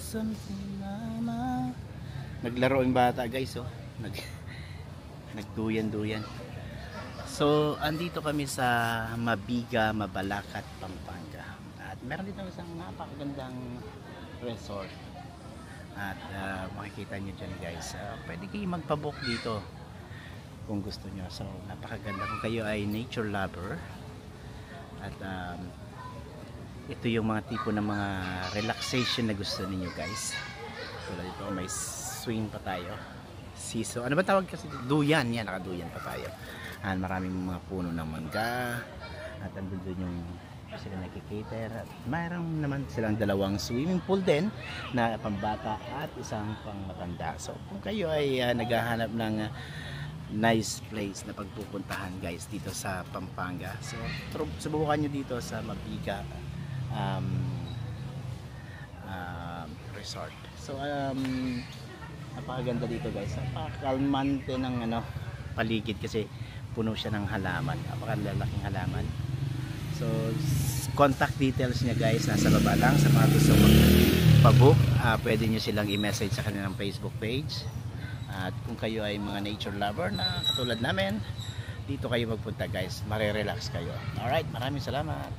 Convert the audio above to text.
something mama. Naglaro yung bata guys, oh. Nagduyan-duyan. So, andito kami sa Mabiga, Mabalacat, Pampanga. At meron dito isang napakagandang resort. At makikita nyo dyan guys, pwede kayo magpabook dito kung gusto nyo. So, napakaganda kung kayo ay nature lover. At ito yung mga tipo ng mga relaxation na gusto niyo guys. Tulad ito, may swing pa tayo. Siso. Ano ba tawag kasi? Duyan. Yan, nakaduyan pa tayo. Maraming mga puno ng mangga. At andun doon yung sila nagkikater. At mayroon naman silang dalawang swimming pool din na pambata at isang pang matanda. So kung kayo ay naghahanap ng nice place na pagpupuntahan guys dito sa Pampanga. So subukan nyo dito sa Mabiga Resort. So napakaganda dito guys. Napakalmante ng paligid kasi puno siya ng halaman. Napakalalaking halaman. So contact details niya guys nasa baba lang sa mga gusto magpa-book. Pwede nyo silang i-message sa kanilang Facebook page. At kung kayo ay mga nature lover na katulad namin, dito kayo magpunta guys. Mare-relax kayo. Alright, maraming salamat.